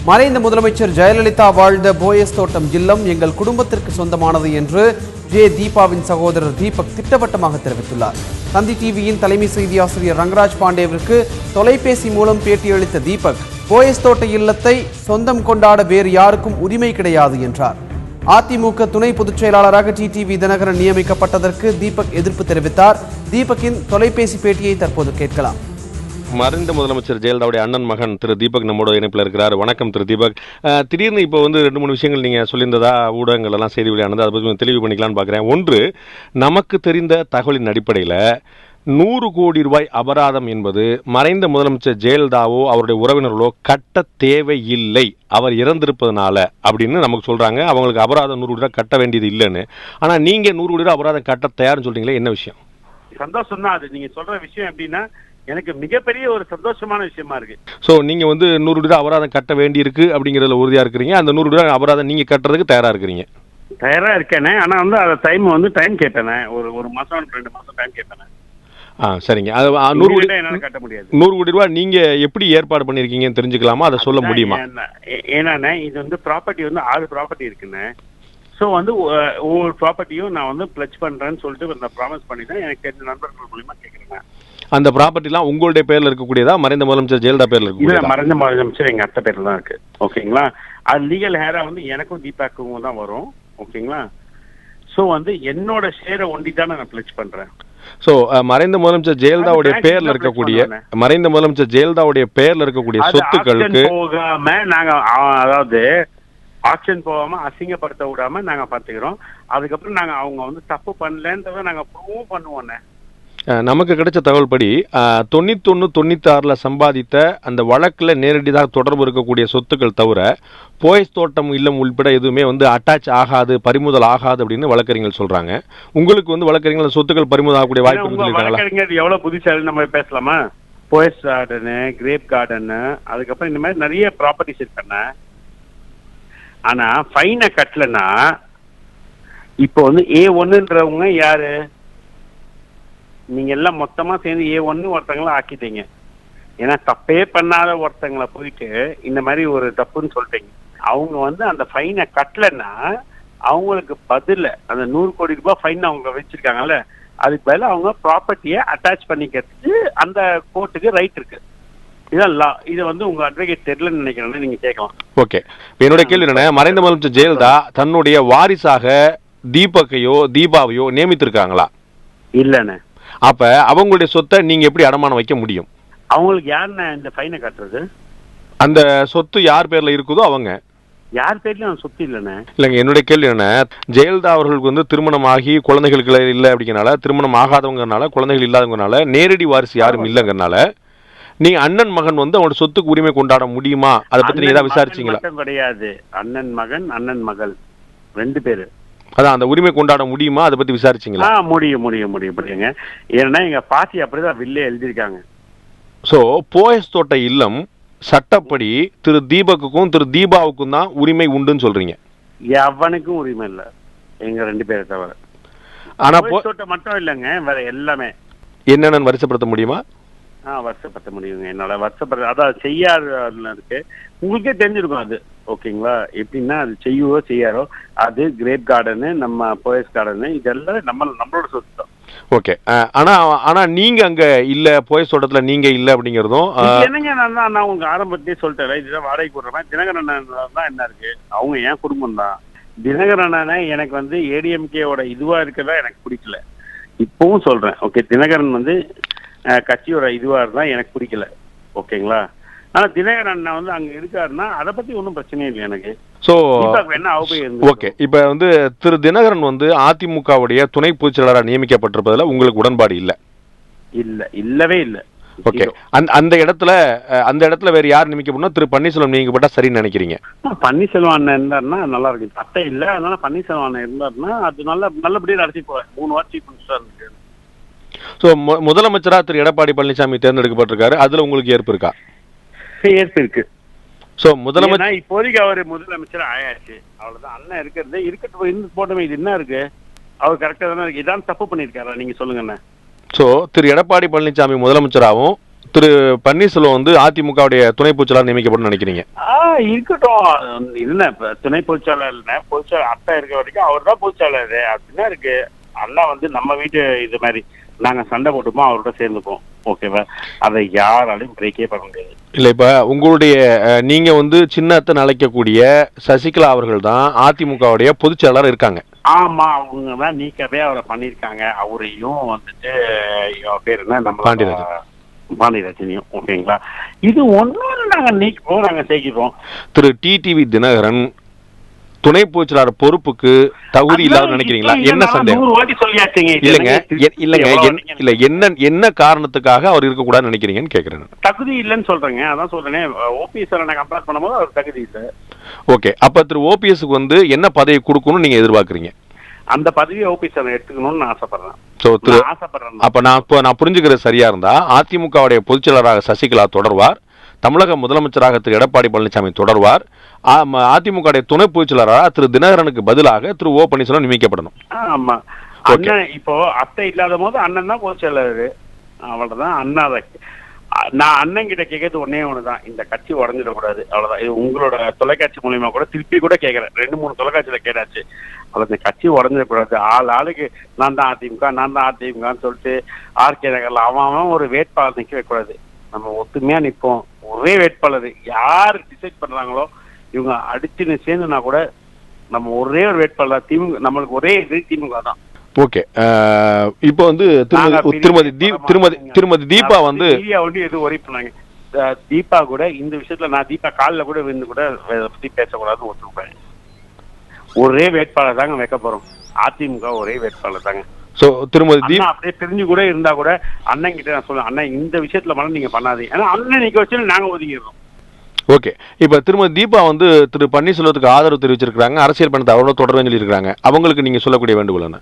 மறைந்த முதலமைச்சர் ஜெயலலிதா வாழ்ந்த போயஸ் தோட்டம் இல்லம் எங்கள் குடும்பத்திற்கு சொந்தமானது என்று தீபாவின் சகோதரர் தீபக் திட்டவட்டமாக தெரிவித்துள்ளார். தந்தி டிவியின் தலைமை செய்தி ஆசிரியர் ரங்கராஜ் பாண்டேவிற்கு தொலைபேசி மூலம் பேட்டியளித்த தீபக், போயஸ் தோட்ட இல்லத்தை சொந்தம் கொண்டாட வேறு யாருக்கும் உரிமை கிடையாது என்றார். அதிமுக துணை பொதுச் செயலாளராக டிடிவி தினகரன் நியமிக்கப்பட்டதற்கு தீபக் எதிர்ப்பு தெரிவித்தார். தீபக்கின் தொலைபேசி பேட்டியை தற்போது கேட்கலாம். மறைந்த முதலமைச்சர் ஜெயலலிதாவுடைய அண்ணன் மகன் திரு தீபக் நம்மோட இணைப்பில் இருக்கிறார். வணக்கம் திரு தீபக். திடீர்னு இப்போ 2-3 விஷயங்கள் நீங்கள் சொல்லியிருந்ததா ஊடகங்கள் எல்லாம் செய்தி வெளியானது, அதை பற்றி தெளிவு பண்ணிக்கலான்னு பார்க்குறேன். ஒன்று, நமக்கு தெரிந்த தகவலின் அடிப்படையில் 100 கோடி ரூபாய் அபராதம் என்பது மறைந்த முதலமைச்சர் ஜெயலலிதாவோ அவருடைய உறவினர்களோ கட்ட தேவையில்லை, அவர் இறந்திருப்பதனால அப்படின்னு நமக்கு சொல்கிறாங்க. அவங்களுக்கு அபராதம் 100 கோடி ரூபாய் கட்ட வேண்டியது இல்லைன்னு. ஆனால் நீங்கள் 100 கோடி ரூபாய் அபராதம் கட்ட தயார்னு சொல்கிறீங்களே, என்ன விஷயம்? சந்தோஷம் தான் அது. நீங்கள் சொல்கிற விஷயம் எப்படின்னா எனக்கு மிகப்பெரிய ஒரு சந்தோஷமான விஷயமா இருக்கு. ஸோ நீங்கள் 100 கோடி ரூபாய் அபராதம் கட்ட வேண்டியிருக்கு அப்படிங்கிறதுல உறுதியாக இருக்கிறீங்க. அந்த 100 கோடி ரூபாய் அபராதம் நீங்கள் கட்டுறதுக்கு தயாராக இருக்கிறீங்க? தயாராக இருக்கேனே. ஆனால் அதை டைம் கேட்பேனே. ஒரு மாதம் 2 மாதம் டைம் கேட்பேனே. சரிங்க. அது 100 கோடி என்னால் கட்ட முடியாது. 100 கோடி ரூபாய் நீங்கள் எப்படி ஏற்பாடு பண்ணியிருக்கீங்கன்னு தெரிஞ்சுக்கலாமா? அதை சொல்ல முடியுமா? ஏன்னா இது ப்ராப்பர்ட்டி 6 ப்ராப்பர்ட்டி இருக்குன்னு. ஸோ ஒவ்வொரு ப்ராப்பர்ட்டியும் நான் பிளட்ஜ் பண்ணுறேன்னு சொல்லிட்டு நான் ப்ராமிஸ் பண்ணி தான் எனக்கு தெரிஞ்ச நண்பர்கள் மூலியமாக கேட்குறேன். அந்த ப்ராப்பர்ட்டிலாம் உங்களுடைய பேர்ல இருக்கக்கூடியதா, மறைந்த முதலமைச்சர் ஜெயலலிதா பேர்ல இருக்கக்கூடியதா? மறைந்த முதலமைச்சர் எங்க அத்தை பேர்ல தான் இருக்கு. ஓகேங்களா? அது லீகல் ஹேரா எனக்கும் தீபாக்கும் தான் வரும். ஓகேங்களா? ஸோ என்னோட ஷேரை ஒண்டி தானே நான் பிளட்ஜ் பண்றேன். ஸோ மறைந்த முதலமைச்சர் ஜெயலலிதாவுடைய பேர்ல இருக்கக்கூடிய சொத்துக்களுக்கு போகாம நாங்க, அதாவது ஆக்ஷன் போகாம அசிங்கப்படுத்த விடாம நாங்க பாத்துக்கிறோம். அதுக்கப்புறம் நாங்க அவங்க தப்பு பண்ணலன்றத நாங்க ப்ரூவ் பண்ணுவோம். நமக்கு கிடைச்ச தகவல் படி 91-96 சம்பாதித்த அந்த வழக்கில் நேரடியாக தொடர்பு இருக்கக்கூடிய சொத்துக்கள் தவிர போயஸ் தோட்டம் இல்லம் உள்பட எதுவுமே அட்டாச் ஆகாது, பறிமுதல் ஆகாது அப்படின்னு வழக்கறிஞர்கள் சொல்றாங்க. உங்களுக்கு வழக்கறிஞர்கள் சொத்துக்கள் பறிமுதல் ஆகக்கூடிய வாய்ப்பு வழக்கறிஞர் எவ்வளவு புத்திசாலி நம்ம பேசலாமா? போயஸ் கார்டனு, கிரேப் கார்டனு, அதுக்கப்புறம் இந்த மாதிரி நிறைய ப்ராப்பர்ட்டிஸ் இருக்கான. ஆனா ஃபைனை கட்டலன்னா இப்போ A1ன்றவங்க யாரு? நீங்க எல்லாம் மொத்தமா சேர்ந்து A1 ஒருத்தங்களா ஆக்கிட்டீங்க. ஏன்னா தப்பே பண்ணாத ஒருத்தங்களை போயிட்டு இந்த மாதிரி ஒரு தப்புன்னு சொல்லிட்டீங்க. அவங்க அந்த ஃபைனை கட்டலன்னா அவங்களுக்கு பதில அந்த 100 கோடி ரூபாய் ஃபைன் அவங்க வச்சிருக்காங்கல்ல, அதுக்கு பதில அவங்க ப்ராப்பர்ட்டியை அட்டாச் பண்ணிக்கிறதுக்கு அந்த கோர்ட்டுக்கு ரைட் இருக்கு. இதான் லா. இது உங்க அட்வொகேட் தெரியலன்னு நினைக்கிறேன். நீங்க கேட்கலாம். ஓகே. என்னோட கேள்வி என்ன, மறைந்த முதலமைச்சர் ஜெயலலிதா தன்னுடைய வாரிசாக தீபக்கையோ தீபாவையோ நியமித்திருக்காங்களா? இல்லன்னு. அப்ப அவங்களுடைய சொத்தை நீங்க எப்படி அடமானம் வைக்க முடியும்? அவங்களுக்கு யாருன்னு இந்த ஃபைனை கட்டுறது? அந்த சொத்து யார் பேர்ல இருக்குதோ அவங்க. யார் பேர்லயும் சொத்து இல்லைண்ணே. இல்லைங்க, என்னுடைய கேள்வி என்ன, ஜெயலலிதா அவர்களுக்கு திருமணமாகி குழந்தைகளுக்கு இல்லை அப்படிங்கிறனால, திருமணம் ஆகாதவங்கனால, குழந்தைகள் இல்லாதவங்கனால, நேரடி வாரிசு யாரும் இல்லைங்கிறனால நீங்க அண்ணன் மகன் அவனோட சொத்துக்கு உரிமை கொண்டாட முடியுமா? அதை பத்தி நீங்க ஏதாவது விசாரிச்சீங்களா? கிடையாது. அண்ணன் மகன், அண்ணன் மகள் 2 பேரு. அதான் அந்த உரிமை கொண்டாட முடியுமா? அதை பத்தி விசாரிச்சீங்களா? முடியுங்க. ஏன்னா எங்க பாட்டி அப்படிதான் வில்லே எழுதியிருக்காங்க. சோ போயஸ் தோட்ட இல்லம் சட்டப்படி திரு தீபக்குக்கும் திரு தீபாவுக்கும் தான் உரிமை உண்டுன்னு சொல்றீங்க? எவனுக்கும் உரிமை இல்ல, எங்க 2 பேரை தவிர. ஆனா தோட்ட மட்டும் இல்லைங்க, வேற எல்லாமே. என்னென்னு வருஷப்படுத்த முடியுமா? வருஷப்படுத்த முடியுங்க. என்னால வருஷப்படுத்த, அதாவது செய்யாறு இருக்கு, உங்களுக்கே தெரிஞ்சிருக்கும் அது. ஓகேங்களா? எப்படின்னா அது செய்யாரோ அது கிரேப் கார்டனு, நம்ம போயஸ் கார்டனு, இதெல்லாம் நம்மளோட சொத்து தான். ஓகே. ஆனா நீங்க அங்க இல்ல, போயஸ் தோட்டத்துல நீங்க இல்ல அப்படிங்கறதும் என்னங்க. நான் உங்களுக்கு ஆரம்பத்திலே சொல்லிட்டேன், இதுதான் வாடகைக்கு விடுறேன். தினகரன் தான் என்ன இருக்கு, அவங்க என் குடும்பம் தான். தினகரன் எனக்கு ஏடிஎம்கேவோட இதுவா இருக்கதா எனக்கு பிடிக்கல. இப்பவும் சொல்றேன். ஓகே, தினகரன் கட்சியோட இதுவா இருந்தா எனக்கு பிடிக்கல. ஓகேங்களா? ஆனா தினகரன் அங்க இருக்காருன்னா அதை பத்தி ஒன்றும் பிரச்சனையே இல்லை எனக்கு. So okay. இப்ப திரு தினகரன் அதிமுகவுடைய துணை பொதுச் செயலாளராக நியமிக்கப்பட்டிருப்பதுல உங்களுக்கு உடன்பாடு இல்ல? இல்லவே இல்ல. ஓகே. அந்த இடத்துல வேற யார் நியமிக்கப்படணும்? திரு பன்னீர்செல்வம் நியமிக்கப்பட்டா சரின்னு நினைக்கிறீங்க? பன்னீர்செல்வம் அண்ணன் இருந்தாருன்னா நல்லா இருக்கு. சட்டை இல்ல, அதனால பன்னீர்செல்வம் அண்ணன் இருந்தாருன்னா அது நல்லபடியா நடத்தி போவார். 3 வாரம் சீஃப் மினிஸ்டரா இருக்கு. சோ முதலமைச்சரா திரு எடப்பாடி பழனிசாமி தேர்ந்தெடுக்கப்பட்டிருக்காரு. அதுல உங்களுக்கு ஏற்பு இருக்கா? ஏற்பு இருக்கு. சோ முதலமைச்சர் இப்போதைக்கு அவர் முதலமைச்சர் ஆயாச்சு, அவ்வளவுதான். அண்ணன் இருக்கட்டும், இருந்து போட்டமே. இது என்ன இருக்கு, அவர் கரெக்டா தானே இருக்கு. இதான் தப்பு பண்ணிருக்காரா? நீங்க சொல்லுங்க. சோ திரு எடப்பாடி பழனிசாமி முதலமைச்சராகவும் திரு பன்னீர்செல்வம் வந்து அதிமுகவுடைய துணை பொதுச்செயலாளர் நியமிக்கப்படும் நினைக்கிறீங்க? இருக்கட்டும். என்ன துணை பொதுச்செயலாளர் பொதுச்செயலாளர் அட்டை இருக்க வரைக்கும் அவர் தான் பொதுச்செயலாளர் அப்படின்னா இருக்கு. அண்ணா வந்து நம்ம வீட்டு இது மாதிரி நாங்க சண்டை போட்டுப்போம், அவரோட சேர்ந்துப்போம். ஓகேவா? அதை யாராலையும் பிரேக்கே பண்ண முடியாது. இல்ல, இப்ப உங்களுடைய நீங்க வந்து சின்னத்தை அழைக்கக்கூடிய சசிகலா அவர்கள் தான் அதிமுகவுடைய பொதுச்செயலாளர் இருக்காங்க. ஆமா, அவங்க தான் நீக்கவே அவரை பண்ணிருக்காங்க. அவரையும் வந்துட்டு பேர் என்ன, நம்ம பாண்டியராஜனையும். ஓகேங்களா? இது ஒன்னொன்னு நாங்க நீக்குவோம், நாங்க சேர்க்கிறோம். திரு டிடிவி தினகரன் துணை பொதுச்செயலாளர் பொறுப்புக்கு தகுதி இல்லாத நினைக்கிறீங்களா? என்ன சந்தேகம்? இல்ல, என்ன காரணத்துக்காக அவர் இருக்க கூடாதுன்னு நினைக்கிறீங்கன்னு கேக்குறேன். தகுதி இல்லைன்னு சொல்றேங்க. அதான் சொல்றேன், ஓபிஎஸ் கம்பேர் பண்ணும்போது அவர் தகுதி இல்லை. ஓகே, அப்ப திரு ஓபிஎஸ்க்கு வந்து என்ன பதவி கொடுக்கணும்னு நீங்க எதிர்பார்க்கறீங்க? அந்த பதவியை ஓபிஎஸ் எடுத்துக்கணும்னு ஆசைப்படுறேன். அப்ப நான் புரிஞ்சுக்கிறது சரியா இருந்தா அதிமுகவுடைய பொதுச்செயலராக சசிகலா தொடர்வார், தமிழக முதலமைச்சராக திரு எடப்பாடி பழனிசாமி தொடர்வார், அதிமுக துணை பொதுச்செயலராக திரு தினகரனுக்கு பதிலாக திரு ஓ பன்னீர்செல்வம் நியமிக்கப்படணும். ஆமா, அண்ணன் இப்போ அத்தை இல்லாத போது அண்ணன் தான் பொதுச்செயலர். அவ்வளவுதான். அண்ணா நான் அண்ணன் கிட்ட கேட்கறது ஒன்னே ஒண்ணுதான், இந்த கட்சி உடஞ்சிடக்கூடாது. அவ்வளவுதான். இது உங்களோட தொலைக்காட்சி மூலியமா கூட திருப்பி கூட கேட்கறேன். 2-3 தொலைக்காட்சியில கேட்டாச்சு. அவ்வளவு, இந்த கட்சி உடஞ்சிடக்கூடாது. ஆளுக்கு நான் தான் அதிமுகன்னு சொல்லிட்டு ஆர்கே நகர்ல அவன் ஒரு வேட்பாளர் நிக்க வைக்கக்கூடாது. நம்ம ஒத்துமையா நிற்போம். ஒரே வேட்பாளர் யாரு டிசைட் பண்றாங்களோ இவங்க அடிச்சுன்னு சேர்ந்துனா கூட நம்ம ஒரே ஒரு வேட்பாளர் திமுக, நம்மளுக்கு ஒரே இது திமுக தான். ஓகே, இப்போ வந்து திருமதி தீபா வந்து எது ஒரே பண்ணாங்க. தீபா கூட இந்த விஷயத்துல நான் தீபா காலில் கூட விழுந்து கூட பத்தி பேசக்கூடாதுன்னு ஒத்துருப்பேன். ஒரே வேட்பாளர் தாங்க வைக்க போறோம். அதிமுக ஒரே வேட்பாளர் தாங்க. சோ திருமதி அப்படியே தெரிஞ்சு கூட இருந்தா கூட அண்ணன் கிட்ட நான் சொல்லுவேன், அண்ணன் இந்த விஷயத்துல மட்டும் நீங்க பண்ணாதீங்க. ஏன்னா அண்ணன் நிக்க வச்சு நாங்க ஒதுங்கிடுறோம். ஓகே, இப்ப திருமதி தீபா வந்து திரு பன்னீர்செல்வத்துக்கு ஆதரவு தெரிவிச்சிருக்காங்க, அரசியல் பண்ணத்தை அவரோட தொடர்பு சொல்லியிருக்காங்க. அவங்களுக்கு நீங்க சொல்லக்கூடிய வேண்டுகோள் என்ன?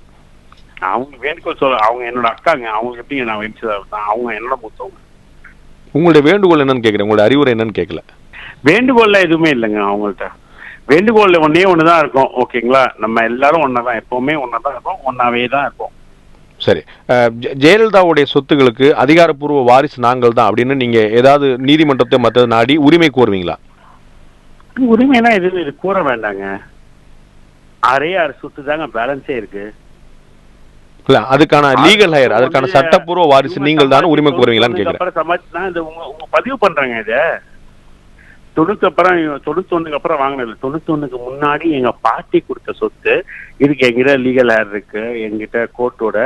அவங்க வேண்டுகோள் சொல்ல, அவங்க என்னோட அக்காங்க. அவங்க எப்படி நான் வேண்டியதான், அவங்க என்னோட மூத்தவங்க. உங்களுடைய வேண்டுகோள் என்னன்னு கேட்கிறேன், உங்களுடைய அறிவுரை என்னன்னு கேட்கல. வேண்டுகோள்ல எதுவுமே இல்லைங்க அவங்கள்ட்ட. வேண்டுகோள்ல ஒன்னே ஒண்ணுதான் இருக்கும். ஓகேங்களா? நம்ம எல்லாரும் ஒன்னாதான், எப்பவுமே ஒன்னாதான் இருப்போம், ஒன்னாவே தான் இருப்போம். சரி, ஜெயலலிதாவுடைய சொத்துக்களுக்கு அதிகாரப்பூர்வ வாரிசு நாங்கள் தான் அப்படின்னு நீங்க ஏதாவது நீதிமன்றத்தை மற்ற நாடி உரிமை கோருவீங்களா? உரிமைனா எதுவும் இது கூற வேண்டாங்க. 6 சொத்து தாங்க பேலன்ஸே இருக்கு. இல்ல, அதுக்கான லீகல் ஹையர், அதற்கான சட்டப்பூர்வ வாரிசு நீங்கள் தானே உரிமை கோருவீங்களான்னு கேட்கிறேன். சமாளிச்சுதான் இந்த உங்க பதிவு பண்றாங்க. இத 91 அப்புறம் வாங்கினது. 91க்கு முன்னாடி எங்க பாட்டி கொடுத்த சொத்து இதுக்கு எங்கிட்ட லீகல் ஹேர் இருக்கு. எங்கிட்ட கோர்ட்டோட,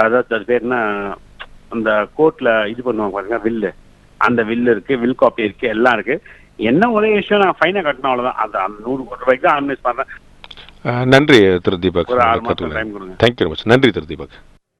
அதாவது அது பேர் என்ன, அந்த கோர்ட்ல இது பண்ணுவாங்க பாருங்க, வில்லு, அந்த வில்லு இருக்கு, வில் காப்பி இருக்கு, எல்லாம் இருக்கு. என்ன ஒரே விஷயம், நான் ஃபைனை கட்டணும், அவ்வளவுதான். அந்த 100 கோடி ரூபாய்க்கு தான் அன்வைஸ் பண்றேன். நன்றி திரு தீபக். ஒரு 6 மாசம் டைம் கொடுங்க. Thank you very much. நன்றி திரு தீபக்.